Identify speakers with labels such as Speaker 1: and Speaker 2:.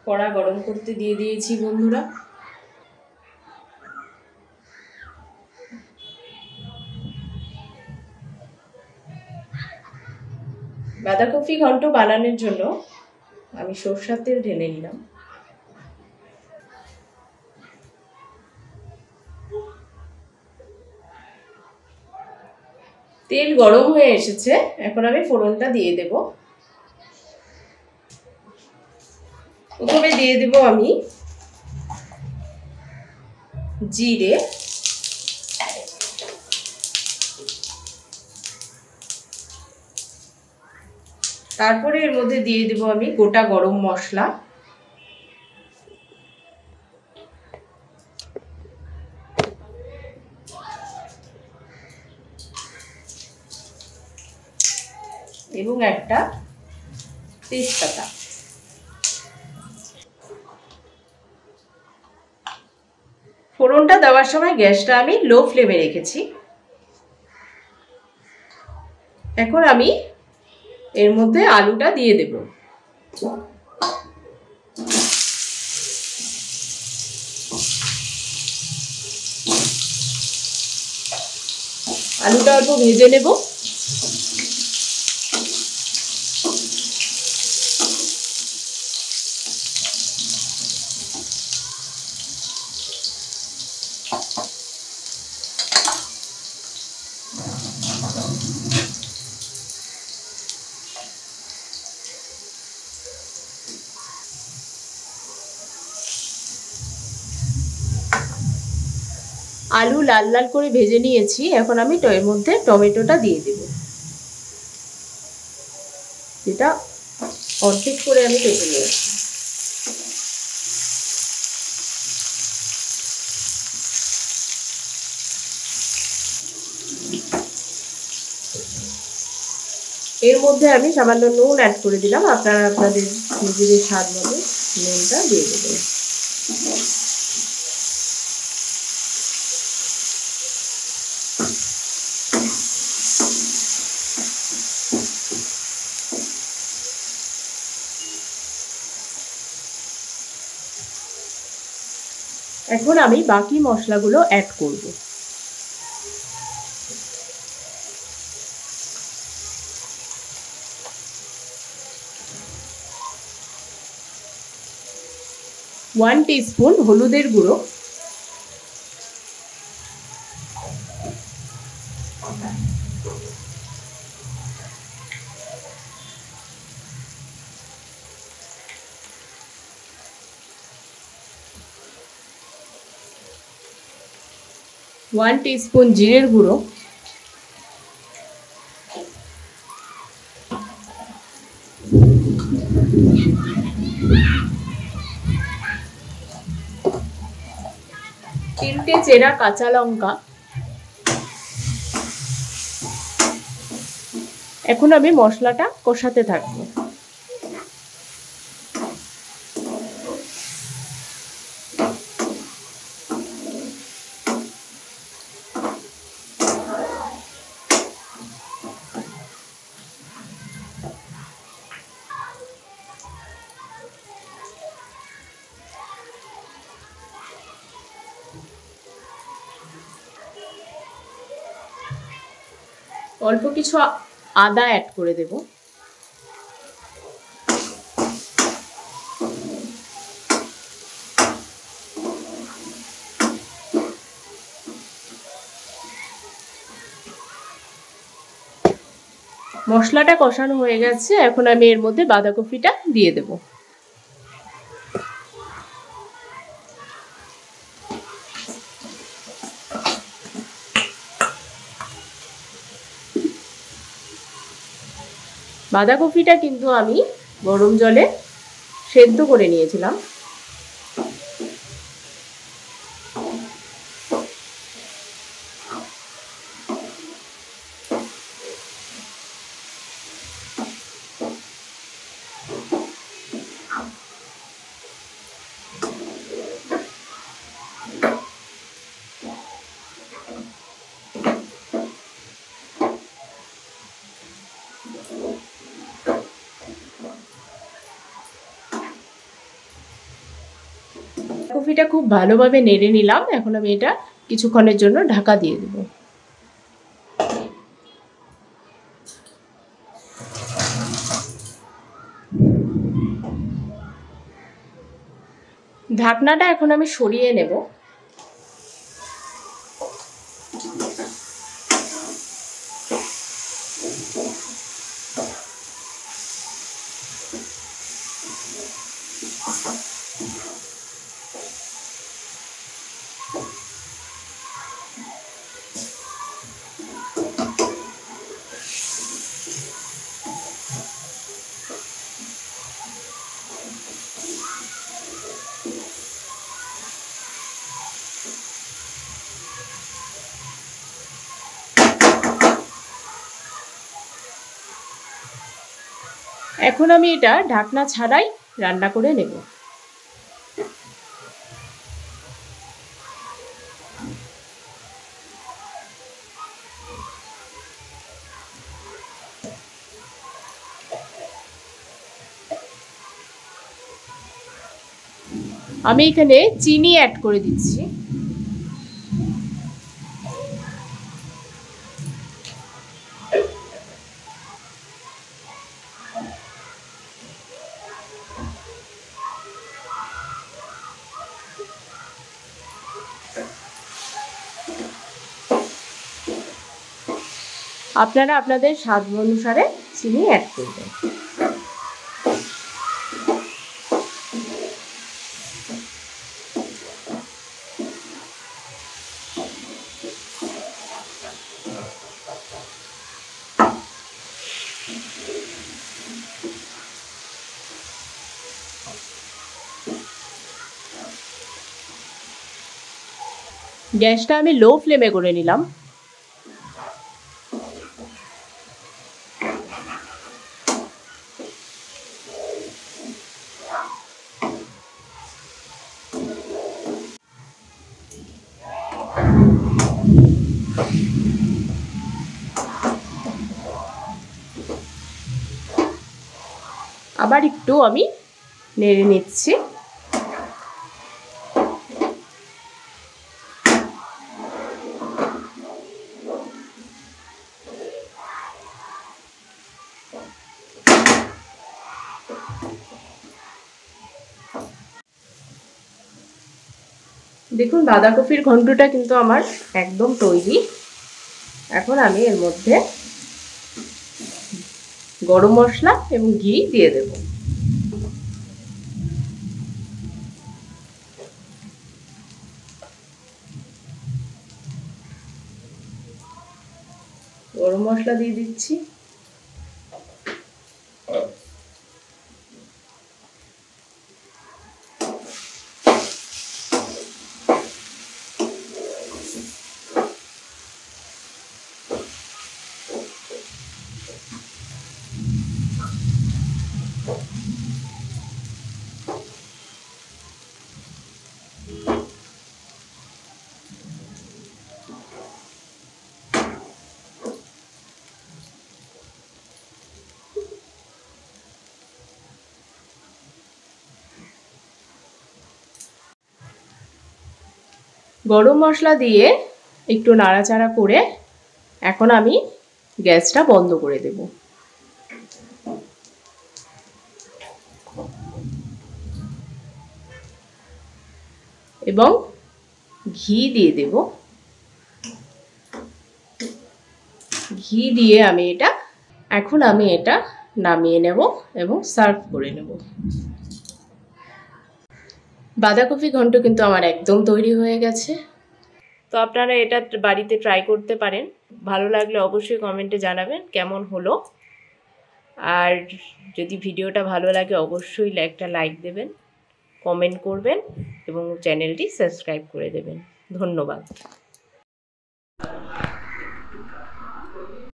Speaker 1: কড়া গরম করতে দিয়ে দিয়েছি বন্ধুরা। বাঁধাকপি ঘন্ট বানানোর জন্য আমি সরষের তেল ঢেলে নিলাম। তেল গরম হয়ে এসেছে, এখন আমি ফোড়নটা দিয়ে দেব। প্রথমে দিয়ে দেব আমি জিরে, তারপরে এর মধ্যে দিয়ে দেব আমি গোটা গরম মশলা, এবং একটা তেজপাতা। ফোড়নটা দেওয়ার সময় গ্যাসটা আমি লো ফ্লেমে রেখেছি। এখন আমি এর মধ্যে আলুটা দিয়ে দেব। আলুটা অল্প ভেজে নেব। আলু লাল লাল করে ভেজে নিয়েছি, এখন আমি এর মধ্যে টমেটোটা দিয়ে দেব, যেটা অর্ধেক করে আমি কেটে নিয়েছি। এর মধ্যে আমি সামান্য নুন অ্যাড করে দিলাম, আপনারা আপনাদের নিজেদের স্বাদ মতো নুনটা দিয়ে দেবেন। এখন আমি বাকি মশলাগুলো অ্যাড করব। ওয়ান টিস্পুন হলুদের গুঁড়ো, ওয়ান টিস্পুন জিরের গুঁড়ো, তিনটে চেরা কাঁচা লঙ্কা। এখন আমি মশলাটা কষাতে থাকবো। অল্প কিছু আদা অ্যাড করে দেব। মশলাটা কষানো হয়ে গেছে, এখন আমি এর মধ্যে বাঁধাকপিটা দিয়ে দেব। বাঁধাকপিটা কিন্তু আমি গরম জলে সেদ্ধ করে নিয়েছিলাম। বাঁধাকপিটা খুব ভালোভাবে নেড়ে নিলাম। এখন আমি এটা কিছুক্ষণের জন্য ঢাকা দিয়ে দেব। ঢাকনাটা এখন আমি সরিয়ে নেব। এখন আমি এটা ঢাকনা ছাড়াই রান্না করে নেব। আমি এখানে চিনি অ্যাড করে দিচ্ছি। আপনারা আপনাদের স্বাদ অনুসারে চিনি অ্যাড করবেন। গ্যাসটা আমি লো ফ্লেমে করে নিলাম। আবার একটু আমি নেড়ে নিচ্ছি। দেখুন বাঁধাকপির ঘন্টটা কিন্তু আমার একদম তৈরি। এখন আমি এর মধ্যে গরম মশলা এবং ঘি দিয়ে দেব। গরম মশলা দিয়ে দিচ্ছি। গরম মশলা দিয়ে একটু নাড়াচাড়া করে এখন আমি গ্যাসটা বন্ধ করে দেব। এবং ঘি দিয়ে দেব। ঘি দিয়ে আমি এটা নামিয়ে নেব এবং সার্ভ করে নেব। বাঁধাকপি ঘন্ট কিন্তু আমার একদম তৈরি হয়ে গেছে। তো আপনারা এটা বাড়িতে ট্রাই করতে পারেন। ভালো লাগলে অবশ্যই কমেন্টে জানাবেন কেমন হলো। আর যদি ভিডিওটা ভালো লাগে অবশ্যই একটা লাইক দেবেন, কমেন্ট করবেন এবং চ্যানেলটি সাবস্ক্রাইব করে দেবেন। ধন্যবাদ।